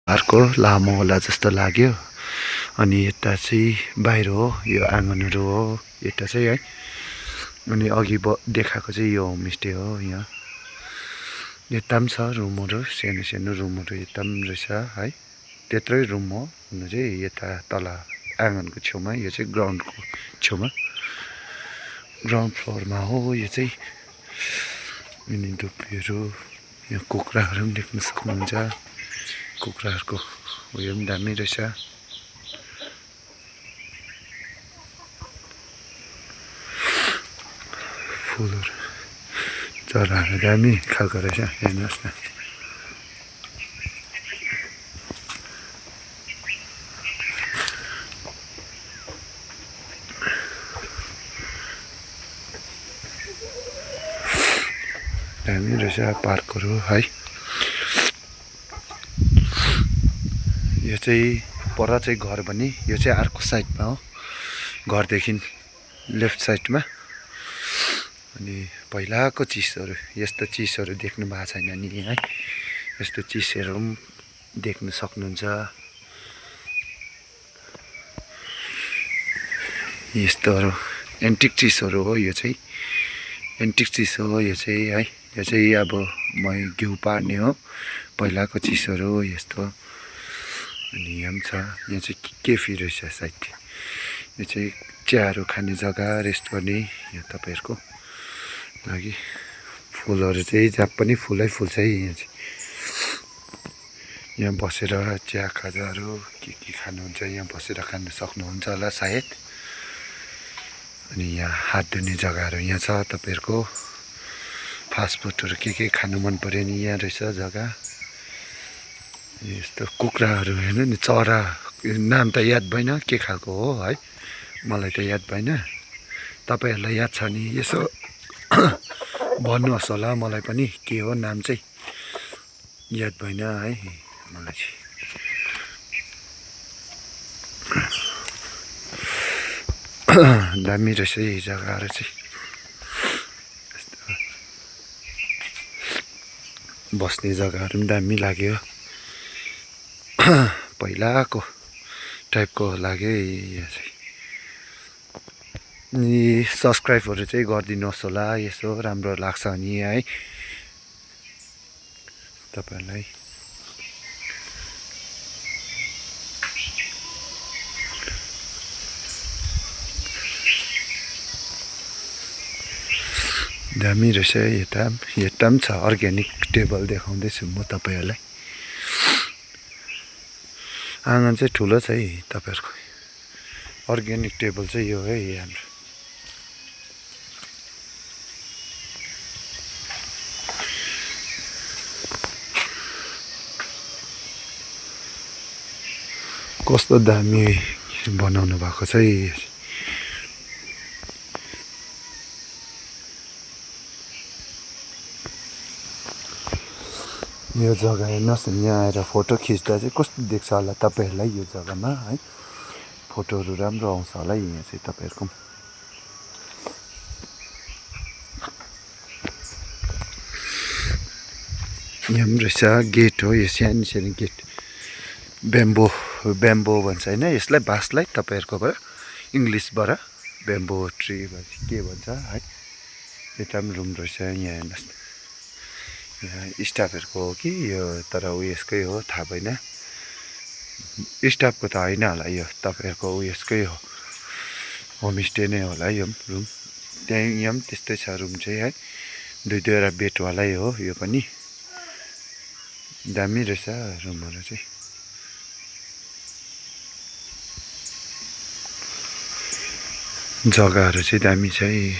घरको लामो होला जस्तो लाग्यो। अनि यता चाहिँ बाहिर हो, यो आँगनहरू हो यता चाहिँ है। अनि अघि देखाएको चाहिँ यो होमस्टे हो। यहाँ यता पनि छ रुमहरू, सानो सानो रुमहरू यता पनि रहेछ है। त्यत्रै रुम हो हुनु चाहिँ यता तल आँगनको छेउमा, यो चाहिँ ग्राउन्डको छेउमा, ग्राउन्ड फ्लोरमा हो यो चाहिँ। अनि धुप्पीहरू, यहाँ कुखुराहरू पनि देख्न सक्नुहुन्छ। कुखुराहरूको उयो पनि दामी रहेछ। फुलहरू, चराहरू दामी खालको रहेछ, हेर्नुहोस् न। दामी रहेछ पार्कहरू है। यो चाहिँ पर चाहिँ घर भने यो चाहिँ अर्को साइडमा हो, घरदेखि लेफ्ट साइडमा। अनि पहिलाको चिजहरू, यस्तो चिजहरू देख्नु भएको छैन नि है। यस्तो चिजहरू पनि देख्न सक्नुहुन्छ। यस्तोहरू एन्टिक चिजहरू हो, यो चाहिँ एन्टिक चिज हो यो चाहिँ है। यो चाहिँ अब घिउ पार्ने हो, पहिलाको चिजहरू हो यस्तो। अनि यहाँ पनि छ, यहाँ चाहिँ केफी रहेछ सायद। यो चाहिँ चियाहरू खाने जग्गा, रेस्ट गर्ने यहाँ तपाईँहरूको लागि। फुलहरू चाहिँ जहाँ पनि फुलै फुल छ है यहाँ चाहिँ। यहाँ बसेर चिया खाजाहरू के खानुहुन्छ, यहाँ बसेर खानु सक्नुहुन्छ होला सायद। अनि यहाँ हात धुने जग्गाहरू यहाँ छ तपाईँहरूको। फास्टफुडहरू के खानु मन पऱ्यो नि यहाँ रहेछ जग्गा। यस्तो कुखुराहरू हेर्नु नि, चरा नाम त याद भएन के खालको हो है, मलाई त याद भएन। तपाईँहरूलाई याद छ नि यसो भन्नुहोस् होला, मलाई पनि के हो नाम चाहिँ याद भएन है मलाई चाहिँ। दामी रहेछ यी जग्गाहरू चाहिँ। बस्ने जग्गाहरू पनि दामी लाग्यो, पहिलाको टाइपको लाग्यो यहाँ चाहिँ। अनि सब्सक्राइबहरू चाहिँ गरिदिनुहोस् होला, यसो राम्रो लाग्छ नि है तपाईँहरूलाई। दामी रहेछ यता पनि छ। अर्ग्यानिक टेबल देखाउँदैछु म तपाईँहरूलाई। आँगन चाहिँ ठुलो छ है तपाईँहरूको। अर्ग्यानिक टेबल चाहिँ यो है हाम्रो। कस्तो दामी बनाउनु भएको छ है। यो जग्गा हेर्नुहोस् न, यहाँ आएर फोटो खिच्दा चाहिँ कस्तो देख्छ होला तपाईँहरूलाई यो जग्गामा है। फोटोहरू राम्रो आउँछ होला यहाँ चाहिँ तपाईँहरूको। यहाँ पनि रहेछ गेट हो, यो सानो सानो गेट। ब्याम्बो भन्छ होइन यसलाई, बाँसलाई तपाईँहरूकोबाट इङ्ग्लिसबाट ब्याम्बो ट्री के भन्छ है। यता पनि रुम रहेछ। यहाँ हेर्नुहोस् न, यहाँ स्टाफहरूको हो कि यो, तर उयसकै हो थाहा भएन। स्टाफको त होइन होला यो, तपाईँहरूको उयसकै हो, होमस्टे नै होला यो रुम। त्यहाँ यहाँ पनि त्यस्तै छ रुम चाहिँ है। दुईवटा बेडवालै हो यो पनि। दामी रहेछ रुमहरू चाहिँ। जग्गाहरू चाहिँ दामी छ है,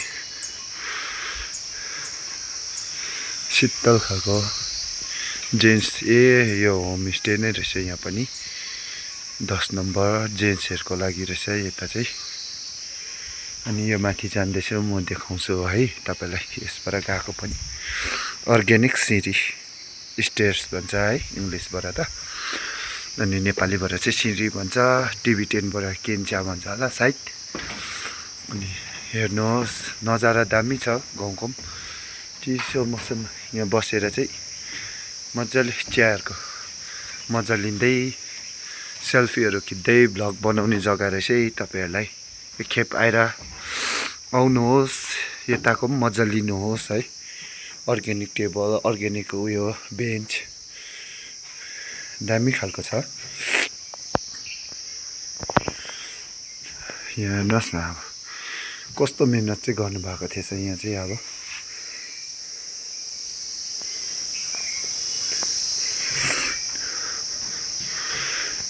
शीतल खालको जेन्ट्स। यो होमस्टे नै रहेछ यहाँ पनि। 10 नम्बर जेन्ट्सहरूको लागि रहेछ यता चाहिँ। अनि यो माथि जाँदैछु म देखाउँछु है तपाईँलाई, यसबाट गएको पनि। अर्ग्यानिक सिँढी स्टेयर्स भन्छ है इङ्ग्लिसबाट त, अनि नेपालीबाट चाहिँ सिँढी भन्छ। टिबिटेनबाट केन्चा भन्छ होला सायद। अनि हेर्नुहोस् नजारा दामी छ गाउँको पनि। चिसो मौसम यहाँ बसेर चाहिँ मजाले चियाहरूको मजा लिँदै सेल्फीहरू खिच्दै भ्लग बनाउने जग्गा रहेछ है। तपाईँहरूलाई एकखेप आएर आउनुहोस्, यताको पनि मजा लिनुहोस् है। अर्ग्यानिक टेबल, अर्ग्यानिक उयो बेन्च दामी खालको छ। यहाँ हेर्नुहोस् न अब कस्तो मिहिनेत चाहिँ गर्नुभएको थिएछ यहाँ चाहिँ अब।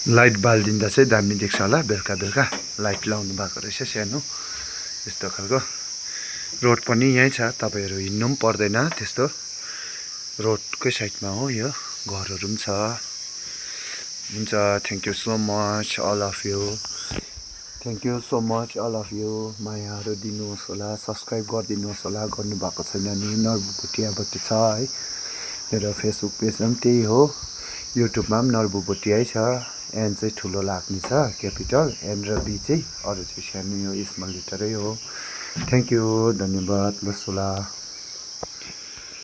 लाइट बालिदिँदा चाहिँ दामी देख्छ होला, बेलुका बेलुका लाइट लाउनु भएको रहेछ सानो यस्तो खालको। रोड पनि यहीँ छ, तपाईँहरू हिँड्नु पनि पर्दैन त्यस्तो, रोडकै साइडमा हो यो, घरहरू पनि छ। हुन्छ, thank you so much all of you, thank you so much all of you. मायाहरू दिनुहोस् होला, सब्सक्राइब गरिदिनुहोस् होला, गर्नुभएको छैन नि। नर्बु भुटियाबाट छ है, मेरो फेसबुक पेजमा पनि त्यही हो, युट्युबमा पनि नर्बु भुटिया छ। एन चाहिँ ठुलो लाग्ने छ, क्यापिटल एन र बी चाहिँ, अरू चाहिँ सानो यो स्मल लेटरै हो। थ्याङ्क यू, धन्यवाद, लसोला।